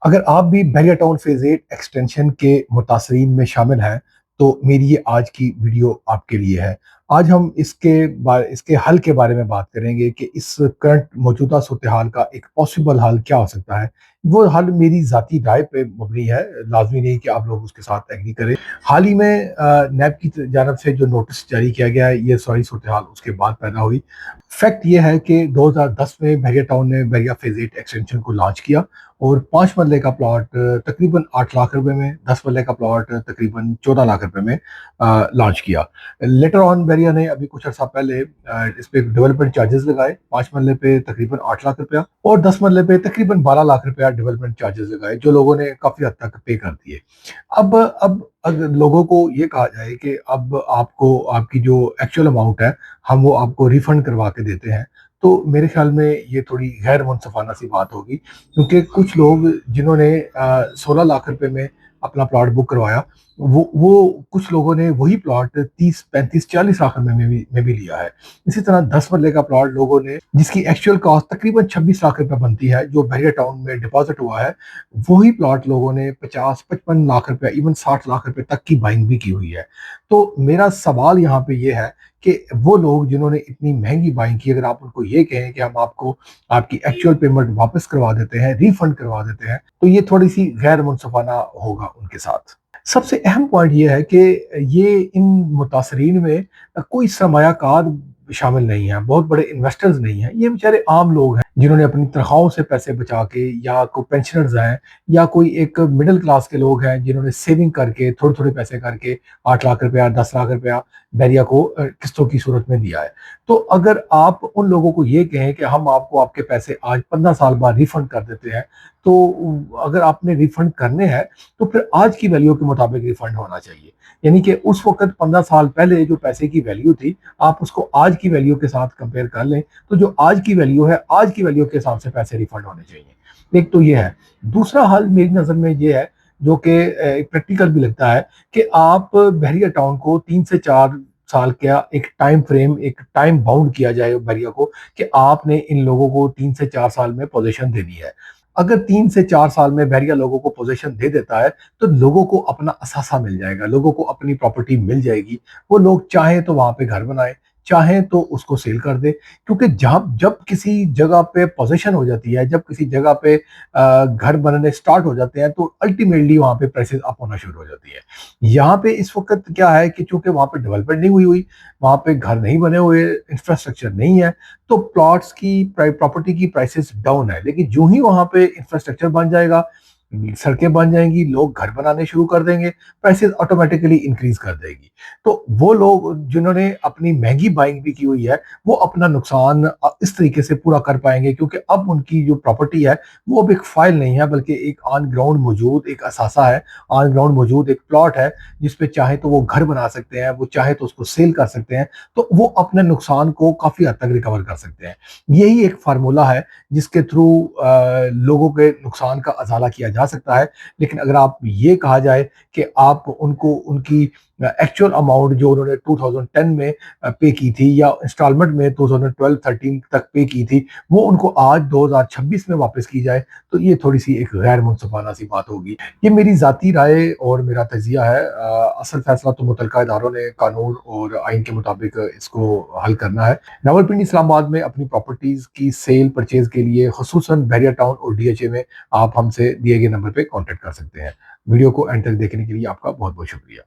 اگر آپ بھی بحریہ ٹاؤن فیز 8 ایکسٹینشن کے متاثرین میں شامل ہیں تو میری یہ آج کی ویڈیو آپ کے لیے ہے۔ آج ہم اس کے حل کے بارے میں بات کریں گے کہ اس کرنٹ موجودہ صورتحال کا ایک پاسبل حل کیا ہو سکتا ہے۔ وہ حل میری ذاتی رائے پہ مبنی ہے، لازمی نہیں کہ آپ لوگ اس کے ساتھ ایگری کریں۔ حال ہی میں نیب کی جانب سے جو نوٹس جاری کیا گیا ہے، یہ ساری صورتحال اس کے بعد پیدا ہوئی۔ فیکٹ یہ ہے کہ 2010 میں بحریہ ٹاؤن نے بحریہ فیز 8 ایکسٹینشن کو لانچ کیا اور 5 مرلے کا پلاٹ تقریباً 8 لاکھ روپے میں، 10 مرلے کا پلاٹ تقریباً 14 لاکھ روپے میں لانچ کیا۔ لیٹر آن بحریہ نے ابھی کچھ عرصہ پہلے اس پہ ڈیولپمنٹ چارجز لگائے، 5 مرلے پہ تقریباً 8 لاکھ روپیہ اور 10 مرلے پہ تقریباً 12 لاکھ روپیہ ڈیولپمنٹ چارجز لگائے، جو لوگوں نے کافی حد تک پے کر دیے۔ اب اگر لوگوں کو یہ کہا جائے کہ اب آپ کی جو ایکچوئل اماؤنٹ ہے ہم وہ آپ کو ریفنڈ کروا کے دیتے ہیں، تو میرے خیال میں یہ تھوڑی غیر منصفانہ سی بات ہوگی، کیونکہ کچھ لوگ جنہوں نے 16 لاکھ روپے میں اپنا پلاٹ بک کروایا، وہ کچھ لوگوں نے وہی پلاٹ 30 35 40 لاکھ میں بھی لیا ہے۔ اسی طرح 10 مرلے کا پلاٹ لوگوں نے، جس کی ایکچوئل کاسٹ تقریباً 26 لاکھ روپے بنتی ہے، جو بحریہ ٹاؤن میں ڈپازٹ ہوا ہے، وہی پلاٹ لوگوں نے 50 55 لاکھ روپے، ایون 60 لاکھ روپے تک کی بائنگ بھی کی ہوئی ہے۔ تو میرا سوال یہاں پہ یہ ہے کہ وہ لوگ جنہوں نے اتنی مہنگی بائنگ کی، اگر آپ ان کو یہ کہیں کہ ہم آپ کو آپ کی ایکچوئل پیمنٹ واپس کروا دیتے ہیں، ریفنڈ کروا دیتے ہیں، تو یہ تھوڑی سی غیر منصفانہ ہوگا ان کے ساتھ۔ سب سے اہم پوائنٹ یہ ہے کہ یہ ان متاثرین میں کوئی سرمایہ کار شامل نہیں ہے، بہت بڑے انویسٹرز نہیں ہیں، یہ بیچارے عام لوگ ہیں جنہوں نے اپنی تنخواہوں سے پیسے بچا کے، یا کوئی پینشنرز ہیں، یا کوئی ایک مڈل کلاس کے لوگ ہیں جنہوں نے سیونگ کر کے تھوڑے تھوڑے پیسے کر کے 8 لاکھ روپیہ 10 لاکھ روپیہ بحریہ کو قسطوں کی صورت میں دیا ہے۔ تو اگر آپ ان لوگوں کو یہ کہیں کہ ہم آپ کو آپ کے پیسے آج 15 سال بعد ریفنڈ کر دیتے ہیں، تو اگر آپ نے ریفنڈ کرنے ہیں تو پھر آج کی ویلیو کے مطابق ریفنڈ ہونا چاہیے، یعنی کہ اس وقت 15 سال پہلے جو پیسے کی ویلیو تھی، آپ اس کو آج کی ویلیو کے ساتھ کمپیئر کر لیں، تو جو آج کی ویلیو ہے، آج کی ویلیو کے حساب سے پیسے ریفنڈ ہونے چاہیے۔ ایک تو یہ ہے۔ دوسرا حل میری نظر میں یہ ہے، جو کہ پریکٹیکل بھی لگتا ہے، کہ آپ بحریہ ٹاؤن کو 3 سے 4 سال کا ایک ٹائم فریم، ایک ٹائم باؤنڈ کیا جائے بحریہ کو، کہ آپ نے ان لوگوں کو 3 سے 4 سال میں پوزیشن دینی ہے۔ اگر 3 سے 4 سال میں بحریہ لوگوں کو پوزیشن دے دیتا ہے تو لوگوں کو اپنا اثاثہ مل جائے گا، لوگوں کو اپنی پراپرٹی مل جائے گی، وہ لوگ چاہیں تو وہاں پہ گھر بنائیں، چاہیں تو اس کو سیل کر دے، کیونکہ جب کسی جگہ پہ پوزیشن ہو جاتی ہے، جب کسی جگہ پہ گھر بننے سٹارٹ ہو جاتے ہیں، تو الٹیمیٹلی وہاں پہ پرائسز اپ ہونا شروع ہو جاتی ہے۔ یہاں پہ اس وقت کیا ہے کہ چونکہ وہاں پہ ڈیولپمنٹ نہیں ہوئی، وہاں پہ گھر نہیں بنے ہوئے، انفراسٹرکچر نہیں ہے، تو پلاٹس کی پراپرٹی کی پرائسز ڈاؤن ہے، لیکن جو ہی وہاں پہ انفراسٹرکچر بن جائے گا، سڑکیں بن جائیں گی، لوگ گھر بنانے شروع کر دیں گے، پرائسز آٹومیٹکلی انکریز کر دے گی۔ تو وہ لوگ جنہوں نے اپنی مہنگی بائنگ بھی کی ہوئی ہے، وہ اپنا نقصان اس طریقے سے پورا کر پائیں گے، کیونکہ اب ان کی جو پراپرٹی ہے وہ اب ایک فائل نہیں ہے، بلکہ ایک آن گراؤنڈ موجود ایک اثاثہ ہے، آن گراؤنڈ موجود ایک پلاٹ ہے، جس پہ چاہے تو وہ گھر بنا سکتے ہیں، وہ چاہے تو اس کو سیل کر سکتے ہیں، تو وہ اپنے نقصان کو کافی حد تک ریکور کر سکتے ہیں۔ یہی ایک فارمولہ ہے جس کے تھرو لوگوں کے نقصان کا ازالہ کیا جا سکتا ہے۔ لیکن اگر آپ یہ کہا جائے کہ آپ ان کو ان کی ایکچوئل اماؤنٹ جو انہوں نے 2010 میں پے کی تھی، یا انسٹالمنٹ میں 2012-13 تک پے کی تھی، وہ ان کو آج 2026 میں واپس کی جائے، تو یہ تھوڑی سی ایک غیر منصفانہ سی بات ہوگی۔ یہ میری ذاتی رائے اور میرا تجزیہ ہے، اصل فیصلہ تو متعلقہ اداروں نے قانون اور آئین کے مطابق اس کو حل کرنا ہے۔ راولپنڈی اسلام آباد میں اپنی پراپرٹیز کی سیل پرچیز کے لیے، خصوصاً بحریہ ٹاؤن اور ڈی ایچ اے میں، آپ ہم سے دیے گئے نمبر پہ کانٹیکٹ کر سکتے ہیں۔ ویڈیو کو اینڈ تک دیکھنے کے لیے آپ کا بہت بہت شکریہ۔